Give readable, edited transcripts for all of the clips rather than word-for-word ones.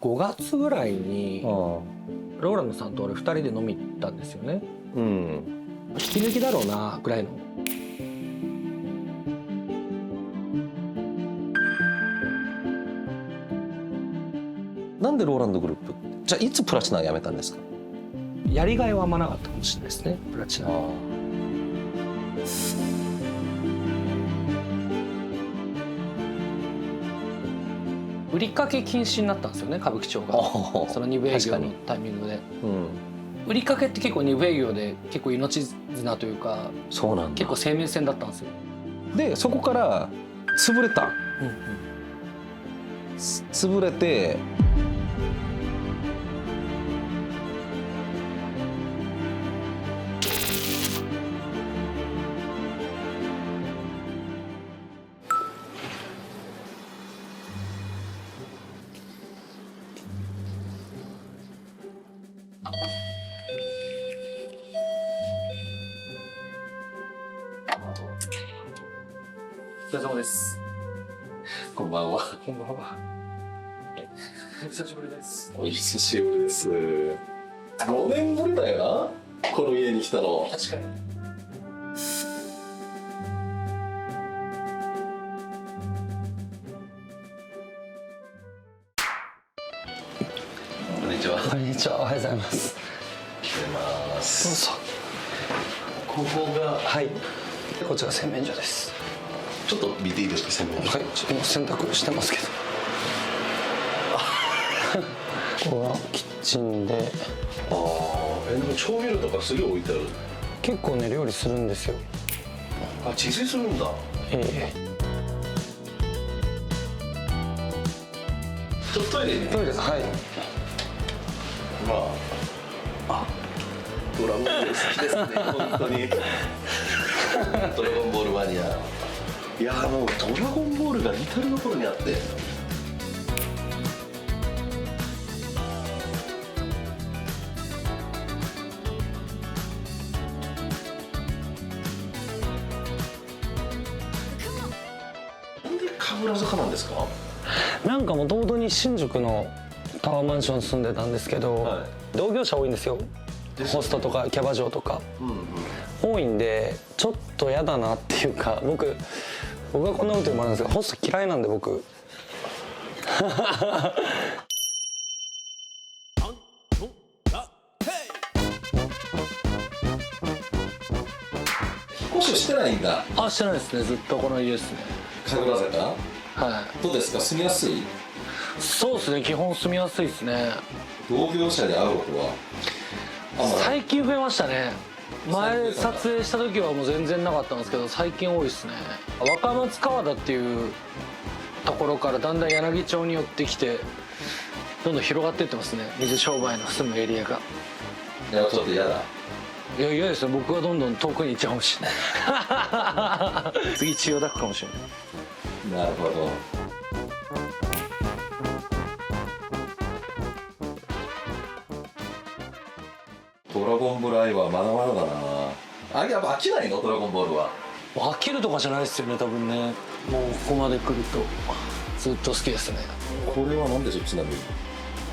5月ぐらいにあローランドさんと俺2人で飲み行ったんですよね。うん。引き抜きだろうなぐらいの。なんでローランドグループ？じゃあいつプラチナ辞めたんですか？やりがいはあんまなかったかもしれないですね、プラチナ。売りかけ禁止になったんですよね、歌舞伎町が。その2部営業のタイミングで、売りかけって結構2部営業で結構命綱というか、そうなんだ。結構生命線だったんですよ。でそこから潰れた、潰れてお疲れ様です。こんばんは。こんばんは。お久しぶりです。お久しぶりです。5年ぶりだよな、この家に来たの。確かに。こんにちは。こんにちは、おはようございます。来てます。どうぞ。ここが、はい。こちら洗面所です。ちょっと見ていいですか、洗面所。はい、ちょっと今洗濯してますけど。ここがキッチンで。ああ、でも調味料とかすげえ置いてある。結構ね、料理するんですよ。あ、自炊するんだ。ちょっとトイレに。トイレ、はい。まあ、ドラゴンボール好きですね、本当に。ドラゴンボールマニア。いやもうドラゴンボールが至る所にあって。なんで神楽坂なんですか？なんかもともとに新宿のタワーマンション住んでたんですけど、はい、同業者多いんですよ。ホストとかキャバ嬢とか、多いんでちょっと嫌だなっていうか、僕がこんなこと言うのもあるんですけど、ホスト嫌いなんで僕。引っ越ししてないんだ。あ、してないですね。ずっとこの家ですね。神楽坂。はい。どうですか、住みやすい？そうですね。基本住みやすいですね。同業者に会うことは最近増えましたね。前撮影した時はもう全然なかったんですけど、最近多いですね。若松川田っていうところからだんだん柳町に寄ってきて、どんどん広がっていってますね、水商売の住むエリアが。いや、ちょっと嫌だ。いや、嫌ですよ。僕はどんどん遠くに行っちゃうかもしれない。次千代田区かもしれない。なるほど。ドラゴンボール愛はまだまだだな。あ、やっぱ飽きないの、ドラゴンボールは。飽きるとかじゃないですよね、多分ね。もうここまで来るとずっと好きですね。これは何でしょう、ちなみに。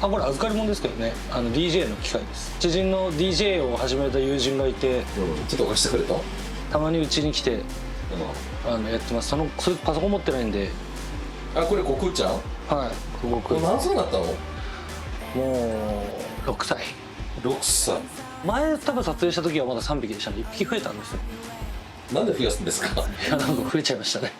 あ、これ預かり物ですけどね。DJ の機械です。知人の DJ を始めた友人がいて、ちょっと貸してくれと。たまにうちに来てやってます。それパソコン持ってないんで。あ、これコクちゃん。はい、僕何歳になったの？もう6歳。6歳。前多分撮影した時はまだ3匹でしたね。1匹増えたんですよ。なんで増やすんですか？いや、なんか増えちゃいましたね。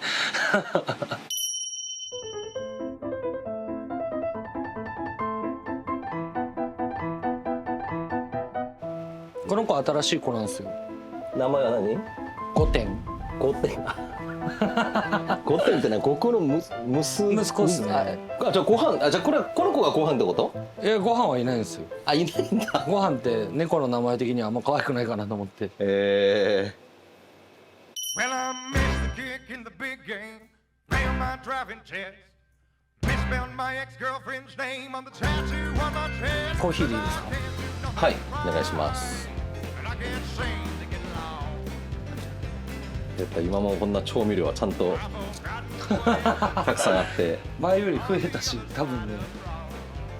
この子新しい子なんですよ。名前は何5点。5点。5点ってのはここの息子ですね。じゃあご飯、じゃあこの子がご飯ってこと？いや、ご飯はいないんですよ。あ、いないんだ。ご飯って猫の名前的にはあんま可愛くないかなと思って。Well, I missed the kick in the big game, failed my driving test, misspelled my ex-girlfriend's name on the tattoo on my chest. コーヒーでいいですか？はい、お願いします。 And I can't seem to get along. やっぱ今もこんな調味料はちゃんとたくさんあって、前より増えたし、多分ね、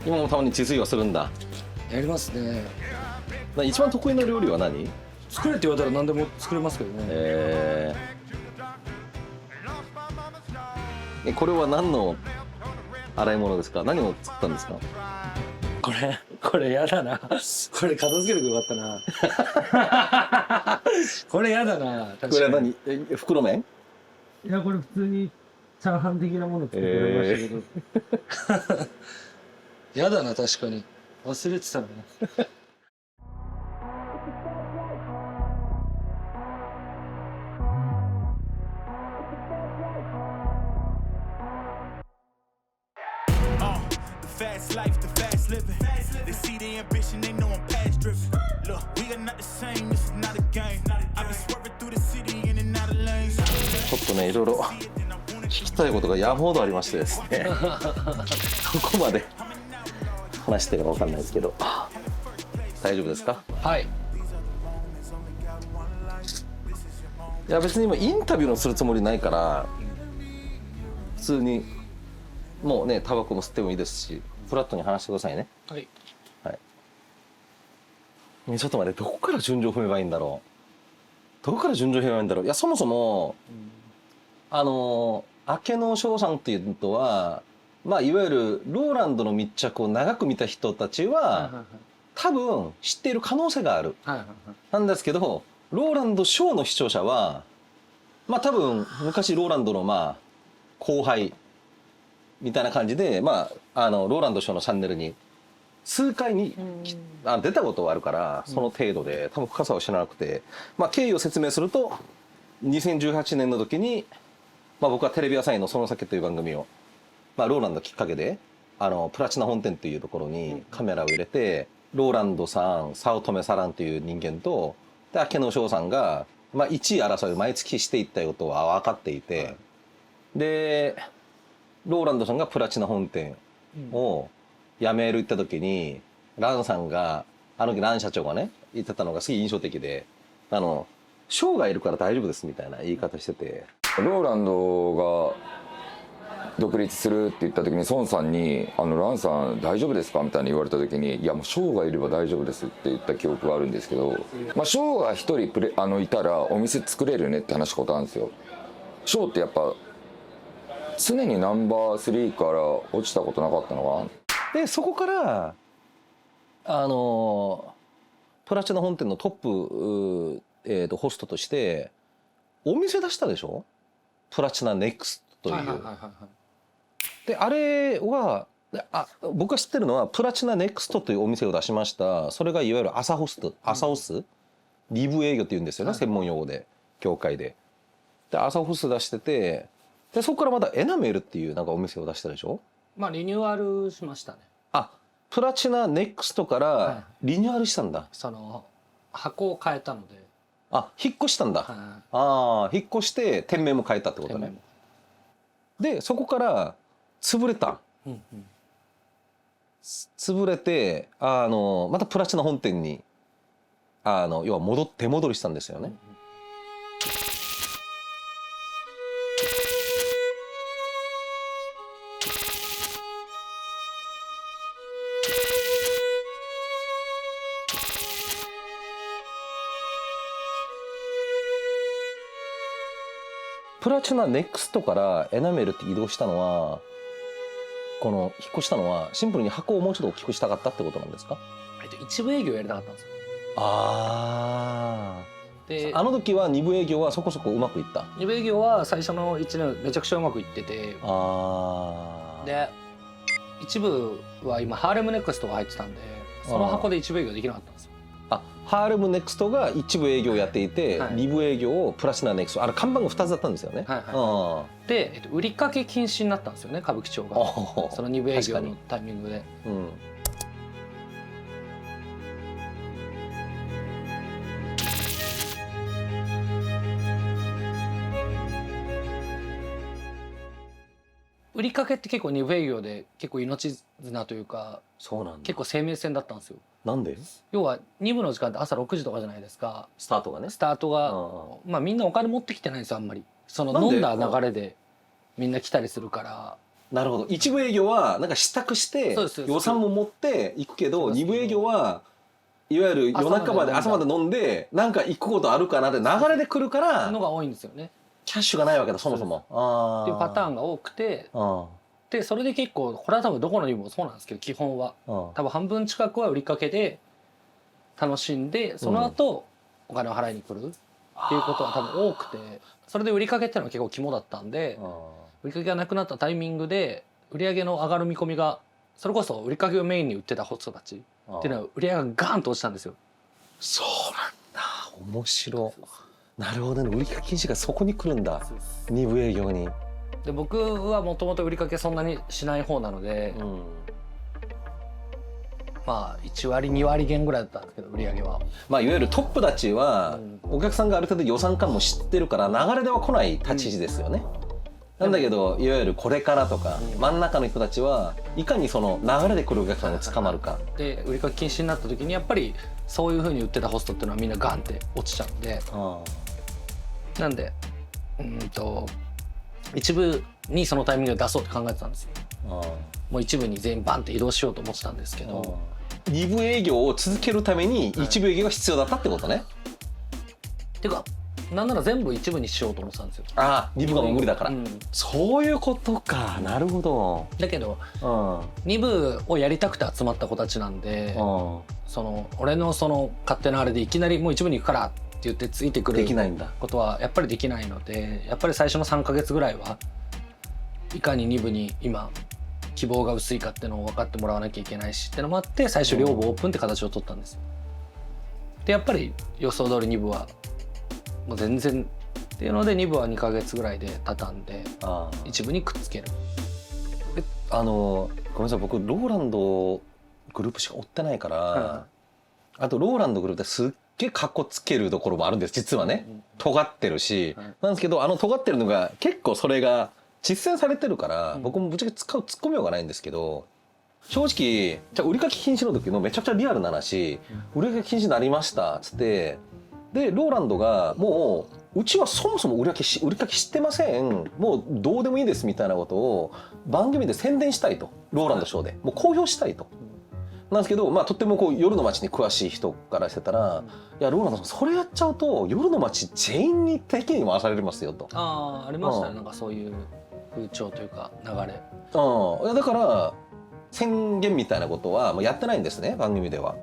今もたまに自炊はするんだ。やりますね。一番得意な料理は何？作れって言われたら何でも作れますけどね。これは何の洗い物ですか？何を作ったんですか？これやだな。これ片付けてくれよかったな。これやだな。これは何？袋麺？いや、これ普通にチャーハン的なもの作ってくれましたけど。やだな、確かに。忘れてたな。Fast life, the fast living. They see the ambition, they know I'm past driven. Look, we are not the same, this is not a game. I've been swerving through the city in and out of lanes. ちょっとね、いろいろ聞きたいことが山ほどありましてですね。どこまで話してるかわかんないですけど、大丈夫ですか？はい。いや別に今インタビューのするつもりないから、普通にもうねタバコも吸ってもいいですし、フラットに話してくださいね。はい。はい。ちょっと待って、どこから順序を踏めばいいんだろう。どこから順序を踏めばいいんだろう。いやそもそも、明野翔さんっていうのは、まあいわゆるローランドの密着を長く見た人たちは、多分知っている可能性がある。なんですけど、ローランドショーの視聴者は、まあ多分昔ローランドのまあ後輩みたいな感じで、まあローランドショーのチャンネルに数回に出たことはあるから、その程度で多分深さを知らなくて、まあ経緯を説明すると、2018年の時に、まあ僕はテレビ朝日のその先という番組を、まあローランドきっかけで、プラチナ本店っていうところにカメラを入れて、ローランドさん、早乙女サランっていう人間と、で明野翔さんが、まあ1位争いを毎月していったことは分かっていて、で、ローランドさんがプラチナ本店を辞める行った時に、ランさんが、あの時ラン社長がね、言ってたのがすごい印象的で、ショーがいるから大丈夫ですみたいな言い方してて。ローランドが独立するって言った時に孫さんに「ランさん大丈夫ですか?」みたいに言われた時に「いやもうショーがいれば大丈夫です」って言った記憶があるんですけど、まあ、ショーが一人いたらお店作れるねって話したことあるんですよ。ショーってやっぱ常にナンバー3から落ちたことなかったのかな。でそこからプラチナ本店のトップ、ホストとしてお店出したでしょ、プラチナネクストという。であれは僕が知ってるのはプラチナネクストというお店を出しました。それがいわゆる朝ホスリブ営業っていうんですよね、専門用語で業界で。で朝ホス出してて、でそこからまたエナメルっていうなんかお店を出したでしょ。まあリニューアルしましたね。プラチナネクストからリニューアルしたんだ。その箱を変えたので。引っ越したんだ。引っ越して店名も変えたってことね。でそこから潰れた。潰れてまたプラチナ本店に要は出戻りしたんですよね。プラチナネクストからエナメルって移動したのは、引っ越したのはシンプルに箱をもうちょっと大きくしたかったってことなんですか？一部営業やりたかったんですよ。であの時は2部営業はそこそこうまくいった。2部営業は最初の1年めちゃくちゃうまくいってて、で一部は今ハーレムネクストが入ってたんで、その箱で一部営業できなかったんですよ。ハーレムネクストが一部営業やっていて、2部営業をプラチナネクスト、看板が2つだったんですよね。で、売りかけ禁止になったんですよね、歌舞伎町が。その2部営業のタイミングで。売りかけって結構2部営業で結構命綱というか、そうなんだ、結構生命線だったんですよ。なんで？要は2部の時間って朝6時とかじゃないですか、スタートがね。スタートがみんなお金持ってきてないんですよ、あんまり。その飲んだ流れでみんな来たりするから。なるほど。一部営業はなんか支度してそうです予算も持って行くけど、二部営業はいわゆる夜中まで朝まで飲んでなんか行くことあるかなって流れで来るからのが多いんですよね。キャッシュがないわけだそもそも。っていうパターンが。が多くて、あでそれで結構これは多分どこのにもそうなんですけど、基本はあ。多分半分近くは売りかけで楽しんで、その後お金を払いに来るっていうことは多分多くて、それで売りかけっていうのは結構肝だったんで、売りかけがなくなったタイミングで売り上げの上がる見込みが、それこそ売りかけをメインに売ってたホストたちっていうのは売り上げがガーンと落ちたんですよ。そうなんだ。面白い。なるほどね。売りかけ禁止がそこに来るんだ。二部営業に。で僕はもともと売りかけそんなにしない方なので、まあ1割2割減ぐらいだったんですけど、売り上げは。まあいわゆるトップたちはお客さんがある程度予算感も知ってるから流れでは来ない立ち位置ですよね。なんだけどいわゆるこれからとか真ん中の人たちはいかにその流れで来るお客さんが捕まるか。で売りかけ禁止になった時にやっぱりそういう風に売ってたホストっていうのはみんなガンって落ちちゃうんで、なんで一部にそのタイミングで出そうって考えてたんですよ。もう一部に全員バンって移動しようと思ってたんですけど、二部営業を続けるために一部営業が必要だったってことね。てかなんなら全部一部にしようと思ってたんですよ。ああ、二部がもう無理だから、うんそういうことか。なるほど。だけど2部をやりたくて集まった子たちなんで、その俺のその勝手なあれでいきなりもう一部に行くからって言ってついてくるできないんだ。ことはやっぱりできないので、やっぱり最初の3ヶ月ぐらいはいかに2部に今希望が薄いかっていうのを分かってもらわなきゃいけないしってのもあって、最初両部オープンって形を取ったんですよ。でやっぱり予想通り2部はもう全然っていうので2部は2ヶ月ぐらいで畳んで一部にくっつける。ごめんなさい、僕ローランドグループしか追ってないから、あとローランドグループってすっげえカッコつけるところもあるんです、実はね。尖ってるし、なんですけど尖ってるのが結構それが実践されてるから、僕もぶっちゃけ使うツッコミようがないんですけど、正直じゃあ売りかけ禁止の時のめちゃくちゃリアルな話、売りかけ禁止になりましたっつって、でローランドがもうちはそもそも売りかけしてません、もうどうでもいいですみたいなことを番組で宣伝したいと、ローランドショーでもう公表したいと。なんですけど、とってもこう夜の街に詳しい人からしてたら、いやローランドさんそれやっちゃうと夜の街全員に敵に回されますよと。ありましたね、なんかそういう風潮というか流れ。いやだから宣言みたいなことはもうやってないんですね、番組では。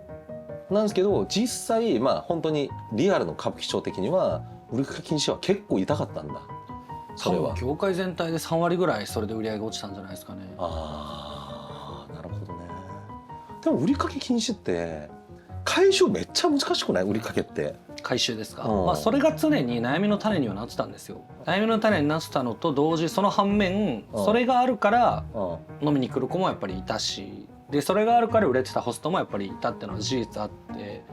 なんですけど実際本当にリアルの歌舞伎町的には売りかけ禁止は結構痛かったんだ。それは業界全体で3割ぐらいそれで売り上げ落ちたんじゃないですかね。なるほどね。でも売りかけ禁止って回収めっちゃ難しくない？売りかけって回収ですか。それが常に悩みの種にはなってたんですよ。悩みの種になってたのと同時、その反面それがあるから飲みに来る子もやっぱりいたし、でそれがあるから売れてたホストもやっぱりいたっていうのは事実あって、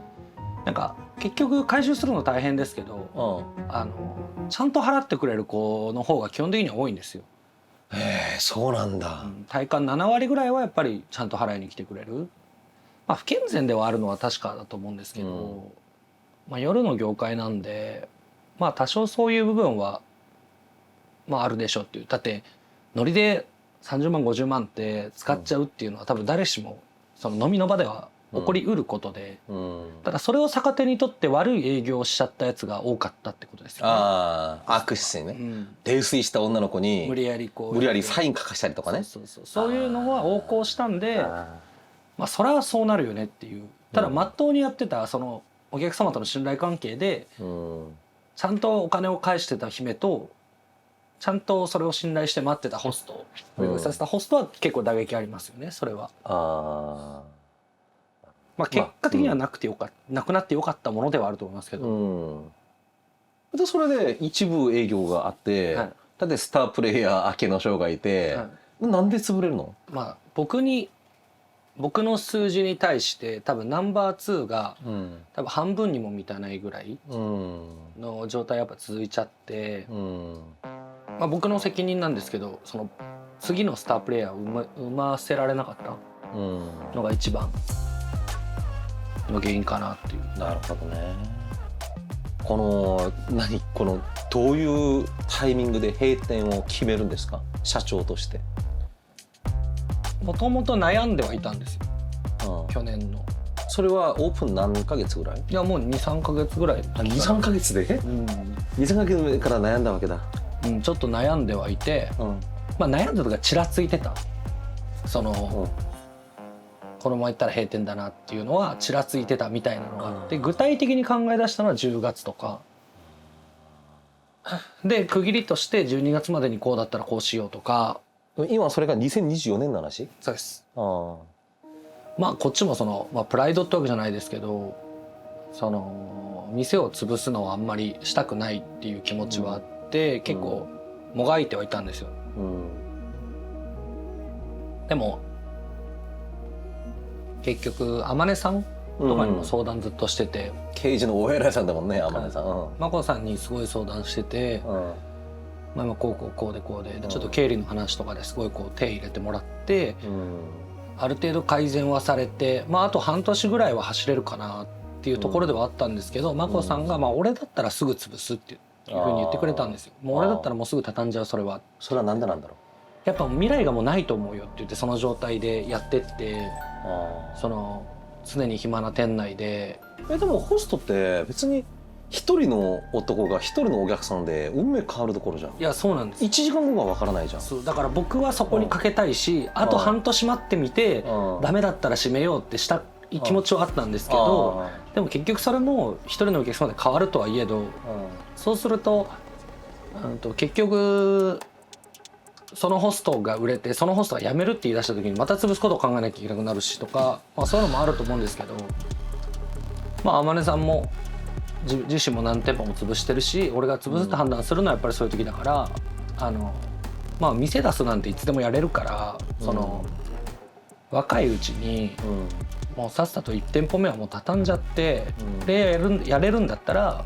なんか結局回収するの大変ですけど、ちゃんと払ってくれる子の方が基本的には多いんですよ。へえ、そうなんだ。体感7割ぐらいはやっぱりちゃんと払いに来てくれる。不健全ではあるのは確かだと思うんですけど、夜の業界なんで多少そういう部分はあるでしょっていう。だってノリで30万50万って使っちゃうっていうのは多分誰しもその飲みの場では起こりうることで、ただそれを逆手にとって悪い営業をしちゃったやつが多かったってことですよね。悪質にね、泥酔した女の子に無理やりサイン書かしたりとかね。そういうのは横行したんで、それはそうなるよねっていう。ただ真っ当にやってたそのお客様との信頼関係でちゃんとお金を返してた姫と、ちゃんとそれを信頼して待ってたホスト、させたホストは結構打撃ありますよね。それは結果的にはなくななってよかったものではあると思いますけど、でそれで一部営業があって、だってスタープレイヤー明けの将がいて、なんで潰れるの？僕の数字に対して多分ナンバー2が多分半分にも満たないぐらいの状態やっぱ続いちゃって、僕の責任なんですけど、その次のスタープレイヤーを生ませられなかったのが一番の原因かなっていう。なるほどね。このどういうタイミングで閉店を決めるんですか、社長として。もともと悩んではいたんですよ、うん、去年の。それはオープン何ヶ月ぐらい？いやもう 2,3 ヶ月ぐらい。23ヶ月で？23ヶ月目から悩んだわけだ。うん、ちょっと悩んではいて、まあ悩んだとかちらついてた。その、このまま行ったら閉店だなっていうのはちらついてたみたいなのがあって、具体的に考え出したのは10月とかで、区切りとして12月までにこうだったらこうしようとか。今それが2024年の話？そうです。あまあこっちもその、まあ、プライドってわけじゃないですけど、その店を潰すのはあんまりしたくないっていう気持ちはあって、結構もがいてはいたんですよ。でも結局天音さんとかにも相談ずっとしてて、刑事のお偉いさんだもんね、天音さん。眞子さんにすごい相談してて、まあ今こうでちょっと経理の話とかですごいこう手入れてもらって、ある程度改善はされて、まああと半年ぐらいは走れるかなっていうところではあったんですけど、眞子さんがまあ俺だったらすぐ潰すっていうふうに言ってくれたんですよ。もう俺だったらもうすぐ畳んじゃう、それは。それはなんでなんだろう。やっぱ未来がもうないと思うよって言って、その状態でやってって、その常に暇な店内で。でもホストって別に一人の男が一人のお客さんで運命変わるところじゃん。いやそうなんです。1時間後は分からないじゃん。そうだから僕はそこにかけたいし、あと半年待ってみてダメだったら閉めようってした気持ちはあったんですけど、でも結局それも一人のお客様で変わるとはいえど、そうすると結局そのホストが売れて、そのホストが辞めるって言い出した時にまた潰すことを考えなきゃいけなくなるしとか、まあ、そういうのもあると思うんですけど、まあ天音さんも自身も何店舗も潰してるし、俺が潰すって判断するのはやっぱりそういう時だから、まあ店出すなんていつでもやれるから、その若いうちにもうさっさと1店舗目はもう畳んじゃって、でやれるんだったら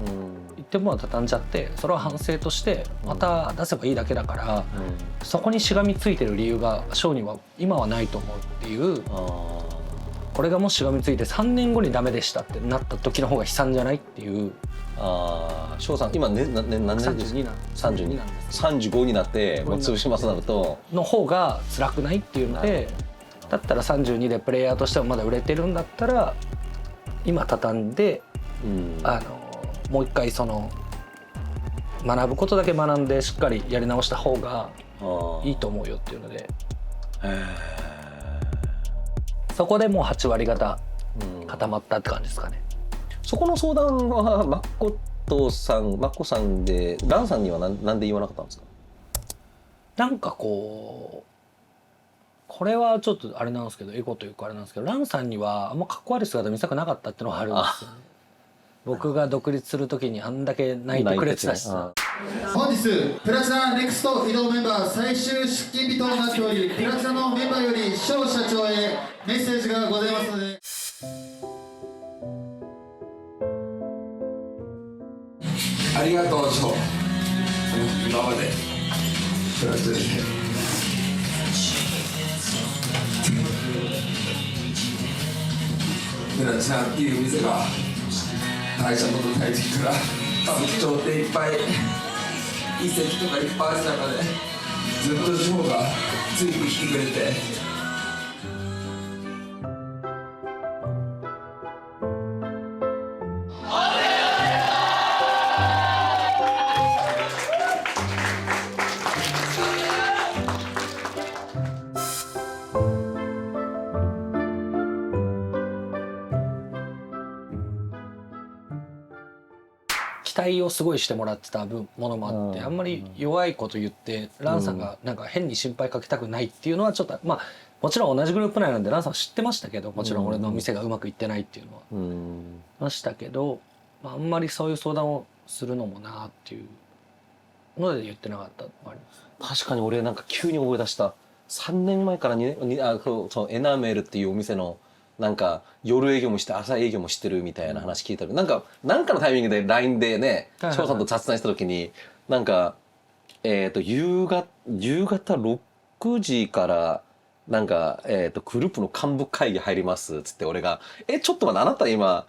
1店舗は畳んじゃって、それは反省としてまた出せばいいだけだから、そこにしがみついてる理由が翔には今はないと思うっていう。これがもししがみついて3年後にダメでしたってなった時の方が悲惨じゃないっていう。翔さん今何年ですか？32なんです。35になってもう潰しますなるとの方が辛くないっていうので、だったら32でプレイヤーとしてもまだ売れてるんだったら今畳んで、もう一回その学ぶことだけ学んでしっかりやり直した方がいいと思うよっていうので、そこでもう8割方固まったって感じですかね。そこの相談はマッコさんでランさんにはなんで言わなかったんですか？なんかこれはちょっとあれなんですけど、エゴというかあれなんですけど、ランさんにはあんまかっこ悪い姿見せたくなかったっていうのがあるんですよね。僕が独立する時にあんだけ泣いてくれてたしさ。本日プラチナネクスト移動メンバー最終出勤日となっており、プラチナのメンバーより翔社長へメッセージがございますので。ありがとう翔、今までプラチナでプラチナっていう店が会社の大敵から歌舞伎町っていっぱい遺跡とかいっぱいある中でずっと翔がついてきてくれて、期待をすごいしてもらってたものもあって、あんまり弱いこと言ってランさんがなんか変に心配かけたくないっていうのはちょっと、まあもちろん同じグループ内なんでランさんは知ってましたけど、もちろん俺の店がうまくいってないっていうのはましたけど、あんまりそういう相談をするのもなっていうので言ってなかったのもあります。確かに俺なんか急に思い出した。3年前からエナメルっていうお店のなんか夜営業もして朝営業もしてるみたいな話聞いたけど、なんかのタイミングで LINE でね翔さんと雑談した時になんか夕方6時からなんかグループの幹部会議入りますっつって、俺がちょっと待って、あなた今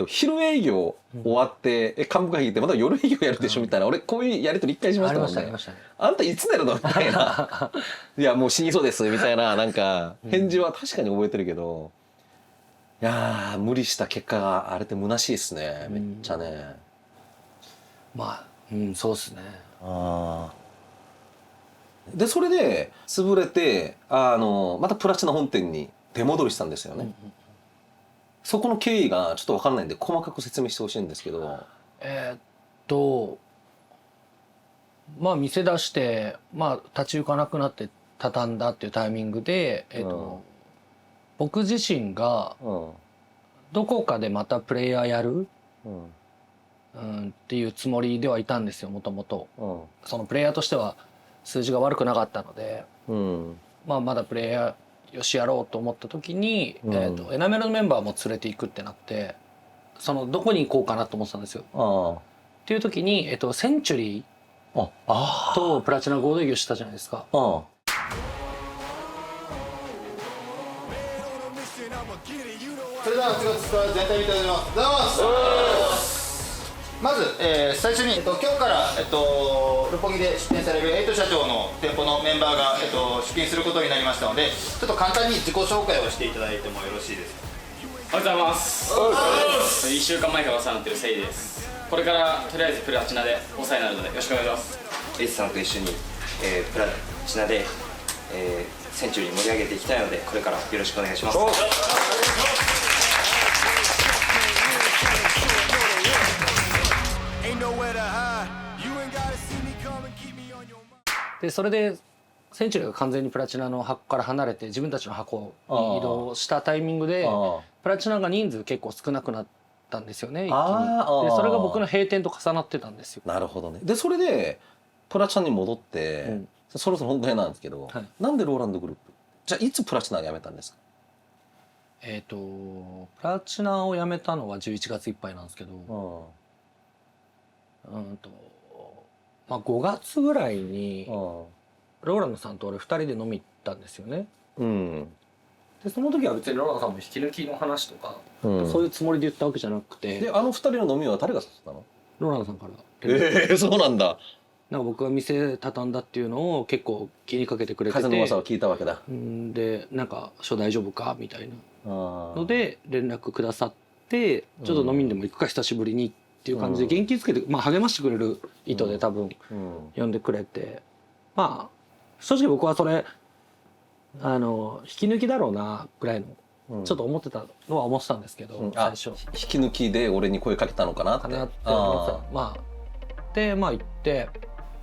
昼営業終わって幹部会議ってまた夜営業やるでしょみたいな、俺こういうやり取り一回しましたもんね。ありましたね。あんたいつ出るのみたいな。いやもう死にそうですみたいななんか返事は確かに覚えてるけど、いやー無理した結果があれって虚しいですね、めっちゃね。まあそうですね。でそれで潰れてまたプラチナ本店に出戻りしたんですよね。そこの経緯がちょっと分からないんで細かく説明してほしいんですけど。まあ店出して立ち行かなくなって畳んだっていうタイミングで僕自身がどこかでまたプレイヤーやるっていうつもりではいたんですよ、もともと。そのプレイヤーとしては数字が悪くなかったので、まだプレイヤーよしやろうと思った時に、エナメルのメンバーも連れていくってなって、そのどこに行こうかなと思ってたんですよ。っていう時に、センチュリーとプラチナ合同営業したじゃないですか。それでは8月2日全体見ていただきます。おはようございます。まず、最初に、今日から、六本木で出店されるエイト社長の店舗のメンバーが、出勤することになりましたので、ちょっと簡単に自己紹介をしていただいてもよろしいですか。おはようございます。1週間前からお世話になってるセイです。これからとりあえずプラチナでお世話になるのでよろしくお願いします。エイスさんと一緒に、プラチナで、センチュリー盛り上げていきたいので、これからよろしくお願いします。でそれでセンチュリーが完全にプラチナの箱から離れて自分たちの箱に移動したタイミングでプラチナが人数結構少なくなったんですよね、一気に。でそれが僕の閉店と重なってたんですよ。なるほどね。でそれでプラチナに戻って、そろそろ本題なんですけど、なんでローランドグループじゃあいつプラチナを辞めたんですか。プラチナを辞めたのは11月いっぱいなんですけど、5月ぐらいにローランドさんと俺2人で飲み行ったんですよね。でその時は別にローランドさんも引き抜きの話とか、そういうつもりで言ったわけじゃなくて。で2人の飲みは誰がさせたの。ローランドさんから。そうなんだ。なんか僕が店畳んだっていうのを結構気にかけてくれてて、風の噂を聞いたわけだ。でなんか「大丈夫か?」みたいなので連絡くださって、ちょっと飲みにでも行くか久しぶりにっていう感じで元気づけて、励ましてくれる意図で多分呼んでくれて、正直僕はそれ引き抜きだろうなぐらいのちょっと思ってたのは思ってたんですけど、最初引き抜きで俺に声かけたのかなって思ってた。で行って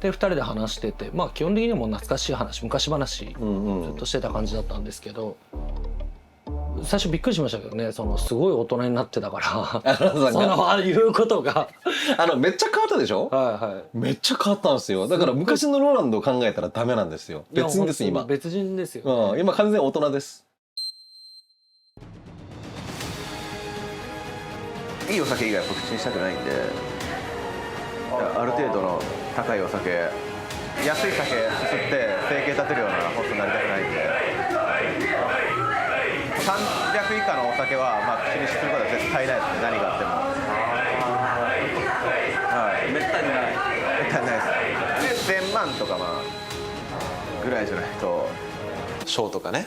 で2人で話してて、基本的にはもう懐かしい話、昔話ずっとしてた感じだったんですけど、最初びっくりしましたけどね、そのすごい大人になってたからその言うことがめっちゃ変わったでしょ。めっちゃ変わったんですよ。だから昔のローランドを考えたらダメなんですよ。別人です今。別人ですよ、今完全大人です。いいお酒以外は口にしたくないんで、ある程度の高いお酒、安い酒すすって生計立てるようなホストになりたくないんで、300以下のお酒は口にすることは絶対ないですね。何があっても。めったにない。めったにないです。で1000万とかぐらいじゃないと、ショーとかね、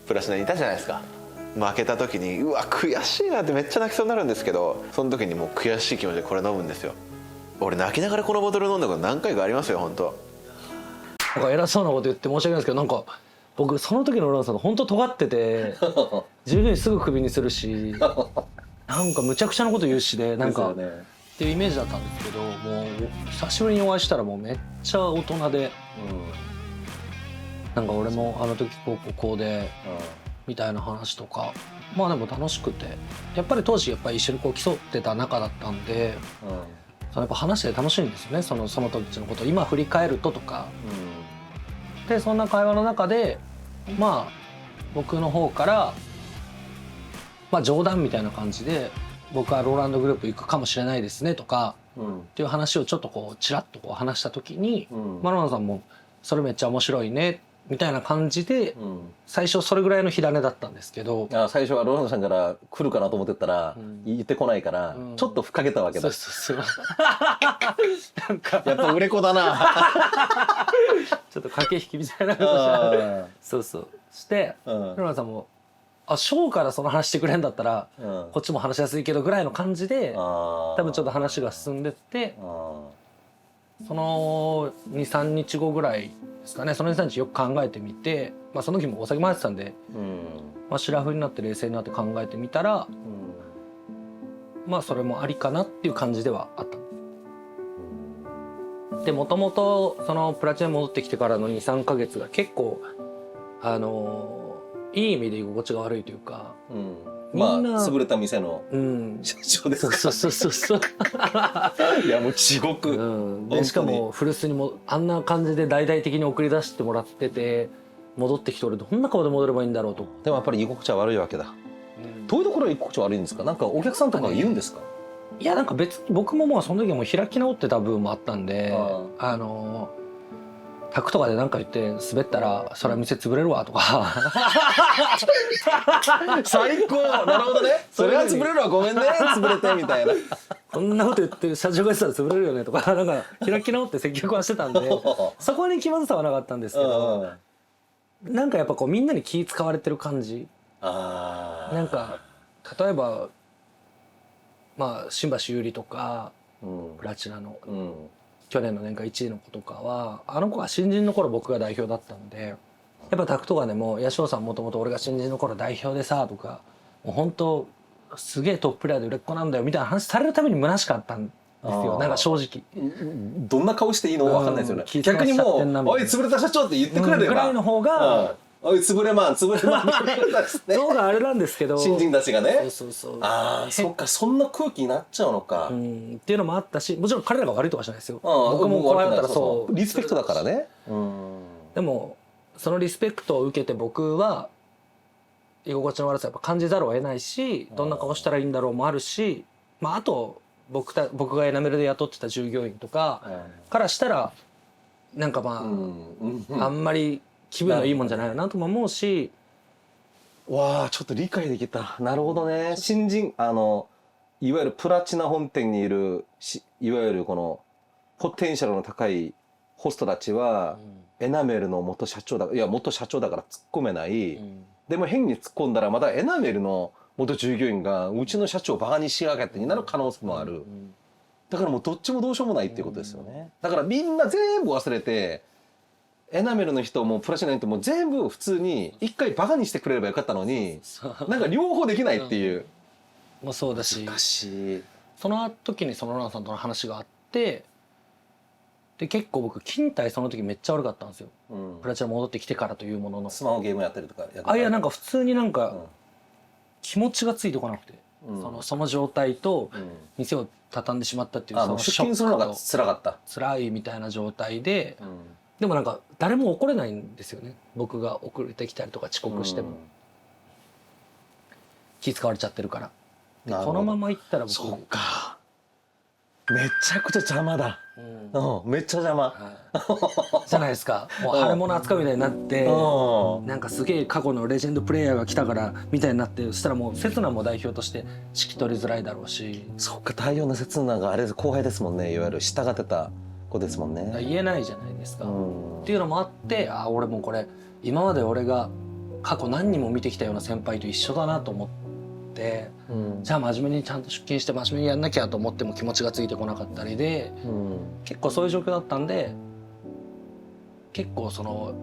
プラチナにいたじゃないですか。負けた時にうわ悔しいなってめっちゃ泣きそうになるんですけど、その時にもう悔しい気持ちでこれ飲むんですよ。俺泣きながらこのボトル飲んだこと何回かありますよ本当。なんか偉そうなこと言って申し訳ないですけど、なんか僕その時のローランドさんが本当尖ってて従業員すぐクビにするしなんかむちゃくちゃなこと言うしで、なんかっていうイメージだったんですけど、もう久しぶりにお会いしたらもうめっちゃ大人で、なんか俺もあの時こうでみたいな話とか、でも楽しくて、やっぱり当時一緒に競ってた仲だったんで、やっぱ話して楽しいんですよね、その時のことを今振り返るととか、でそんな会話の中で僕の方から冗談みたいな感じで僕はローランドグループ行くかもしれないですねとかっていう話をちょっとちらっと話した時に、ローランドさんもそれめっちゃ面白いねみたいな感じで、最初それぐらいの火種だったんですけど、最初はローランドさんから来るかなと思ってたら、言ってこないから、ちょっとふっかけたわけだ。そうなんかやっぱ売れ子だな。ちょっと駆け引きみたいなことして、そうしてローランドさんもショーからその話してくれんだったら、こっちも話しやすいけどぐらいの感じで多分ちょっと話が進んでって、その 2,3 日後ぐらいですかね。その 2,3 日よく考えてみて、その時もお酒回ってたんで、シラフになって冷静になって考えてみたら、それもありかなっていう感じではあった。でもともとそのプラチナに戻ってきてからの 2,3 ヶ月が結構いい意味で居心地が悪いというか、みんな潰れた店の社長ですか。そういやもう地獄、でしかも古巣にもあんな感じで大々的に送り出してもらってて、戻ってきて俺どんな顔で戻ればいいんだろうと。でもやっぱり居心地は悪いわけだ。どういうところが居心地悪いんですか。なんかお客さんとかが言うんですか。いやなんか別に僕もその時はもう開き直ってた部分もあったんで、客とかで何か言って滑ったらそれは店潰れるわとか最高。なるほどね。それは潰れるわ、ごめんね、潰れてみたいな。こんなこと言ってる社長が言ってたら潰れるよねとか、なんか開き直って接客はしてたんでそこに気まずさはなかったんですけど、なんかやっぱこうみんなに気使われてる感じ。なんか例えば新橋優里とか、プラチナの、去年の年間1位の子とかは、あの子が新人の頃僕が代表だったんで、やっぱタクとかでも「いや翔さんもともと俺が新人の頃代表でさ」とか「もう本当すげえトッププレーヤーで売れっ子なんだよ」みたいな話されるために虚しかったんですよ。なんか正直どんな顔していいのか分かんないですよね。逆にもう「おい潰れた社長」って言ってくれれば、ぐらいの方がおい潰れまん潰れまんそうがあれなんですけど、新人たちがね。そうそっか、そんな空気になっちゃうのか。っていうのもあったし、もちろん彼らが悪いとかじゃないですよ。僕も後輩だったらそうリスペクトだからね。でもそのリスペクトを受けて僕は居心地の悪さやっぱ感じざるを得ないし、どんな顔したらいいんだろうもあるし、あと僕がエナメルで雇ってた従業員とかからしたらなんかあんまり気分のいいもんじゃないなとも思うし。わあ、ちょっと理解できた。なるほどね。新人いわゆるプラチナ本店にいるいわゆるこのポテンシャルの高いホストたちは、エナメルの元社長だから突っ込めない、でも変に突っ込んだらまたエナメルの元従業員がうちの社長をバカにしやがってになる可能性もある。だからもうどっちもどうしようもないっていうことですよね。だからみんな全部忘れて、エナメルの人もプラチナの人も全部普通に一回バカにしてくれればよかったのに、なんか両方できないっていう。もそうだし、難しい。その時にそのロナさんとの話があって、で結構僕勤怠その時めっちゃ悪かったんですよ。プラチナ戻ってきてからというものの。スマホゲームやったりとか。いやなんか普通になんか気持ちがついてこなくて、その状態と店を畳んでしまったっていうその出勤するのが辛かった。辛いみたいな状態で。でもなんか誰も怒れないんですよね。僕が遅れてきたりとか遅刻しても、気使われちゃってるから。このまま行ったら僕。そっか。めちゃくちゃ邪魔だ。めっちゃ邪魔。じゃないですか。もう腫れ物扱うみたいになって、なんかすげえ過去のレジェンドプレイヤーが来たからみたいになって、そしたらもう刹那も代表として引き取りづらいだろうし。そっか、太陽の刹那があれ後輩ですもんね。いわゆる従ってた子ですもんね。言えないじゃないですか。っていうのもあって、俺もこれ今まで俺が過去何人も見てきたような先輩と一緒だなと思って、じゃあ真面目にちゃんと出勤して真面目にやんなきゃと思っても気持ちがついてこなかったりで、結構そういう状況だったんで、結構その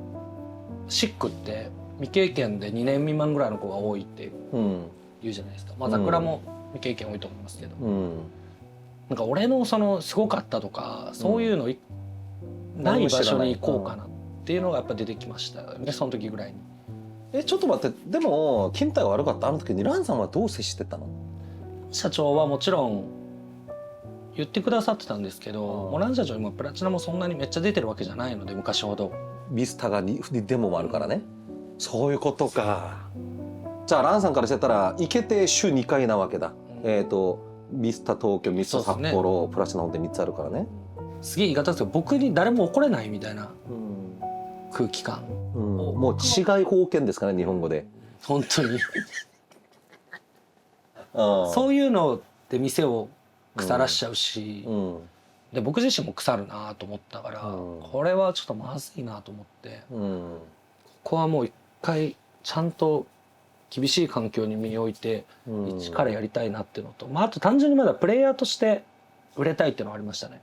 シックって未経験で2年未満ぐらいの子が多いって言うじゃないですか。桜も未経験多いと思いますけど、なんか俺のそのすごかったとかそういうのない場所に行こうかなっていうのがやっぱ出てきましたね、その時ぐらいに。ちょっと待って、でも勤怠が悪かったあの時にランさんはどう接してたの？社長はもちろん言ってくださってたんですけど、もうラン社長今プラチナもそんなにめっちゃ出てるわけじゃないので、昔ほど。ビスタがデモもあるからね。そういうことか。じゃあランさんからしてたら行けて週2回なわけだ。ビスタ東京、ビスタ札幌、プラチナ本店3つあるからね。すげえ言い方ですけど、僕に誰も怒れないみたいな空気感。もう違い封建ですかね、日本語で。本当にそういうので店を腐らしちゃうし、で僕自身も腐るなと思ったから、これはちょっとまずいなと思って、ここはもう一回ちゃんと厳しい環境に身を置いて一からやりたいなっていうのと、あと単純にまだプレイヤーとして売れたいっていうのはありましたね。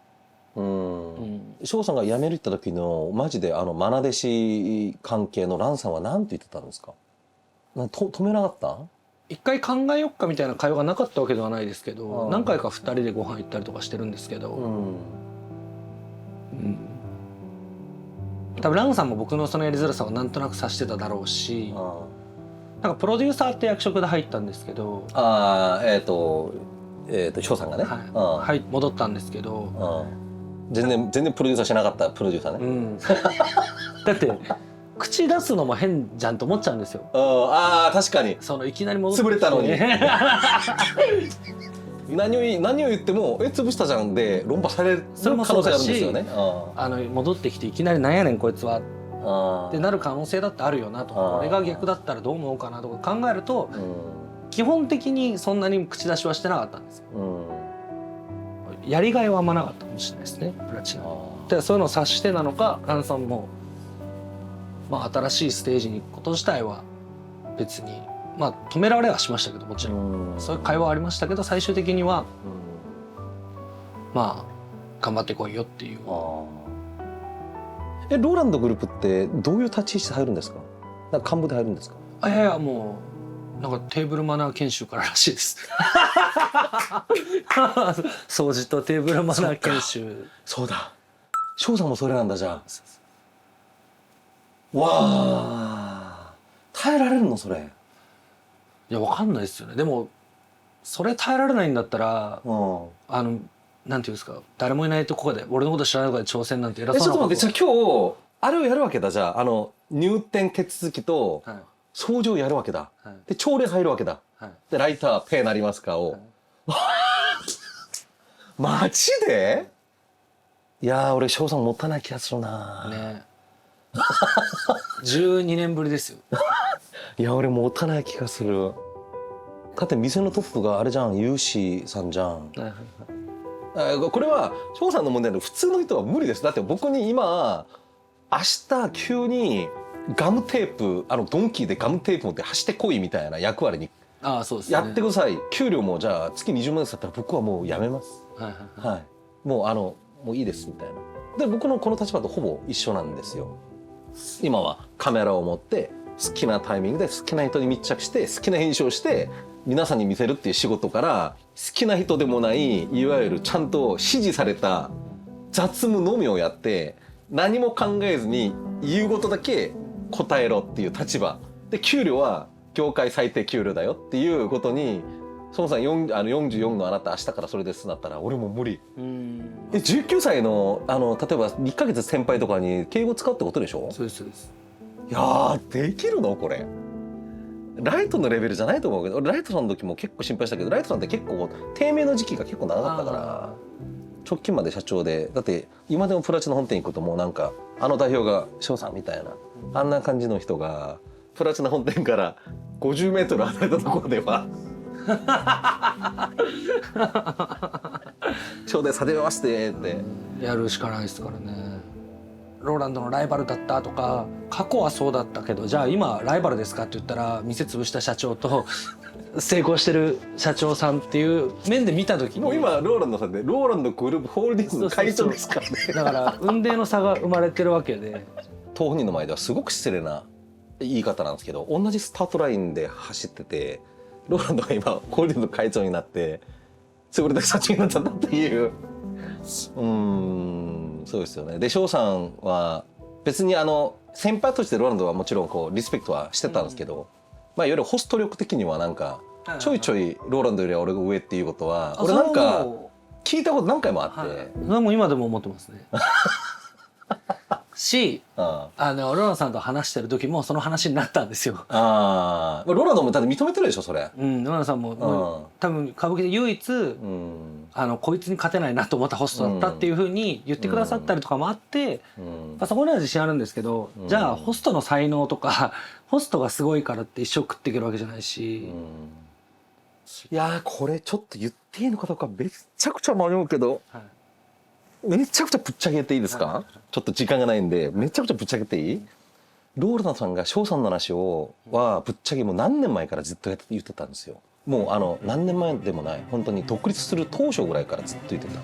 翔さんが辞めるって言った時のマジで愛弟子関係の蘭さんは何て言ってたんですか？止めなかった？一回考えよっかみたいな会話がなかったわけではないですけど、何回か2人でご飯行ったりとかしてるんですけど、多分ランさんも僕のそのやりづらさはなんとなく察してただろうし、なんかプロデューサーって役職で入ったんですけど、翔さんがね、はい、戻ったんですけど、全然プロデューサーしなかったプロデューサーね。だって口出すのも変じゃんと思っちゃうんですよ。確かに。そのいきなり戻って潰れたのに何を言っても潰したじゃんで論破される可能性あるんですよね。戻ってきていきなりなんやねんこいつはってなる可能性だってあるよなとか、俺が逆だったらどう思うかなとか考えると、基本的にそんなに口出しはしてなかったんですよ。やりがいはあんまなかったかもしれないですね、プラチナ。でそういうのを察してなのか、ランさんも新しいステージに行くこと自体は別に止められはしましたけど、もちろんそういう会話はありましたけど、最終的には頑張ってこいよっていう。ローランドグループってどういう立ち位置で入るんですか？なんか幹部で入るんですか？いやもうなんかテーブルマナー研修かららしいです掃除とテーブルマナー研修。そうだ、翔さんもそれなんだ。じゃあわあ、耐えられるのそれ？いやわかんないですよね。でもそれ耐えられないんだったら、なんていうんですか、誰もいないとこで俺のこと知らないとこで挑戦なんて偉そうな。ちょっと待って、じゃあ今日あれをやるわけだ。じゃあ入店手続きと掃除をやるわけだ。で朝礼入るわけだ。でライターペーなりますかを。マジで？いや俺翔さん持たない気がするな。ね。12年ぶりですよ。いや俺持たない気がする。だって店のトップがあれじゃん、ユーシーさんじゃん。これは翔さんの問題で普通の人は無理です。だって僕に今明日急にガムテープドンキーでガムテープ持って走ってこいみたいな役割にやってください。給料もじゃあ月20万円だったら僕はもうやめます。もういいですみたいな。で僕のこの立場とほぼ一緒なんですよ。今はカメラを持って好きなタイミングで好きな人に密着して好きな編集をして皆さんに見せるっていう仕事から、好きな人でもないいわゆるちゃんと指示された雑務のみをやって何も考えずに言うことだけ答えろっていう立場で、給料は業界最低給料だよっていうことに、孫さん44のあなた明日からそれですなったら俺も無理。19歳の例えば1ヶ月先輩とかに敬語使うってことでしょ？そうですそうです。いやーできるのこれ？ライトのレベルじゃないと思うけど、俺ライトさんの時も結構心配したけど、ライトさんって結構低迷の時期が結構長かったから、直近まで社長で、だって今でもプラチナ本店行くともうなんか代表が翔さんみたいなあんな感じの人がプラチナ本店から50メートル離れたところではちょうどさでましてってやるしかないですからね。ローランドのライバルだったとか、過去はそうだったけどじゃあ今ライバルですかって言ったら、店潰した社長と成功してる社長さんっていう面で見た時に、もう今ローランドさんでローランドグループホールディングスの会長ですからね。だから雲泥の差が生まれてるわけで、当本人の前ではすごく失礼な言い方なんですけど、同じスタートラインで走ってて、ローランドが今ホールディングスの会長になって潰れた社長になっちゃったっていう。そうですよね。で翔さんは別に先輩としてローランドはもちろんこうリスペクトはしてたんですけど、いわゆるホスト力的にはなんかちょいちょいローランドよりは俺が上っていうことは俺なんか聞いたこと何回もあって、それはもう今でも思ってますね。し、あロランさんと話してる時もその話になったんですよ。あローランドもだって認めてるでしょそれ。ロランさんも、多分歌舞伎で唯一、こいつに勝てないなと思ったホストだったっていうふうに言ってくださったりとかもあって、そこには自信あるんですけど、じゃあホストの才能とかホストがすごいからって一生食っていけるわけじゃないし。いやーこれちょっと言っていいのかどうかめっちゃくちゃ迷うけど、めちゃくちゃぶっちゃけていいですか、ちょっと時間がないんでめちゃくちゃぶっちゃけていい？ローランドさんが翔さんの話はぶっちゃけもう何年前からずっと言ってたんですよ。もう何年前でもない、本当に独立する当初ぐらいからずっと言ってた。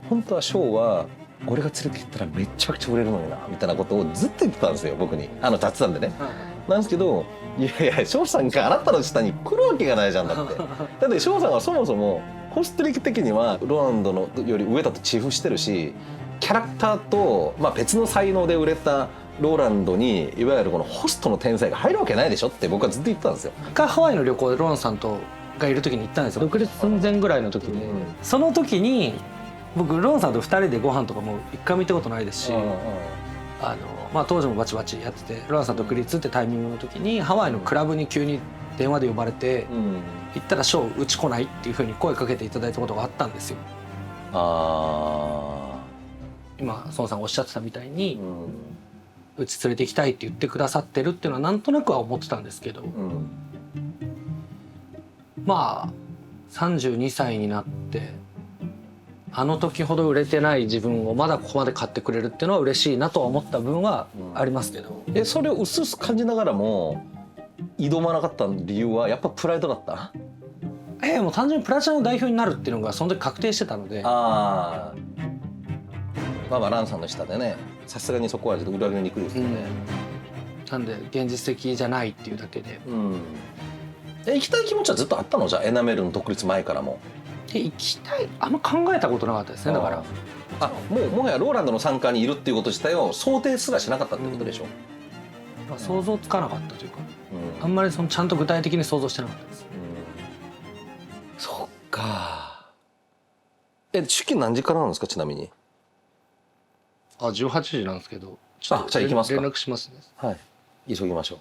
本当は翔は俺が連れて行ったらめちゃくちゃ売れるのになみたいなことをずっと言ってたんですよ、僕に雑談でね。なんですけど、いやいや翔さんがあなたの下に来るわけがないじゃんだって。だって翔さんはそもそもホスト力的にはローランドのより上だと自負してるし、キャラクターと、別の才能で売れたローランドにいわゆるこのホストの天才が入るわけないでしょって僕はずっと言ってたんですよ。一回ハワイの旅行でローランさんがいる時に行ったんですよ。独立寸前ぐらいの時で、その時に僕ローランさんと2人でご飯とかも一回も行ったことないですし、当時もバチバチやってて、ローランさん独立ってタイミングの時にハワイのクラブに急に電話で呼ばれて、行ったらショーうち来ないっていう風に声かけていただいたことがあったんですよ。今孫さんおっしゃってたみたいに、うち連れて行きたいって言ってくださってるっていうのはなんとなくは思ってたんですけど、32歳になってあの時ほど売れてない自分をまだここまで買ってくれるっていうのは嬉しいなとは思った分はありますけど、それを薄々感じながらも挑まなかった理由はやっぱプライドだった？もう単純にプラチナの代表になるっていうのがその時確定してたので。ランさんの下でね、さすがにそこはちょっと裏切りにくいですよね。なんで現実的じゃないっていうだけで。行きたい気持ちはずっとあったの？じゃあエナメルの独立前からも。行きたい、あんま考えたことなかったですね。だからもはやローランドの傘下にいるっていうこと自体を想定すらしなかったってことでしょ。想像つかなかったというか、あんまりちゃんと具体的に想像してなかったです。そっか。出勤何時からなんですかちなみに？18時なんですけど、じゃあ行きますか。連絡しますね。はい、急ぎましょう。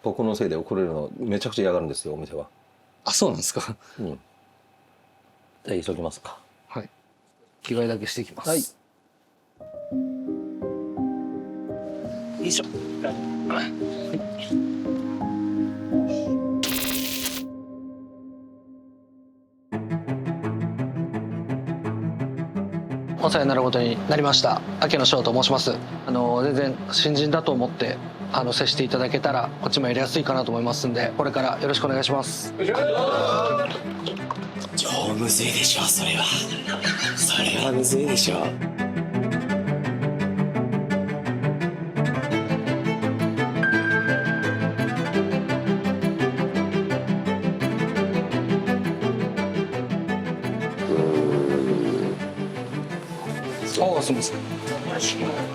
僕のせいで遅れるのめちゃくちゃ嫌がるんですよお店は。そうなんですか。じゃあ急ぎますか。はい、着替えだけしてきます。よいしょ。お世話になることになりました秋野翔と申します。全然新人だと思って接していただけたらこっちもやりやすいかなと思いますんで、これからよろしくお願いします。超むずいでしょそれは。それはむずいでしょ。すみません。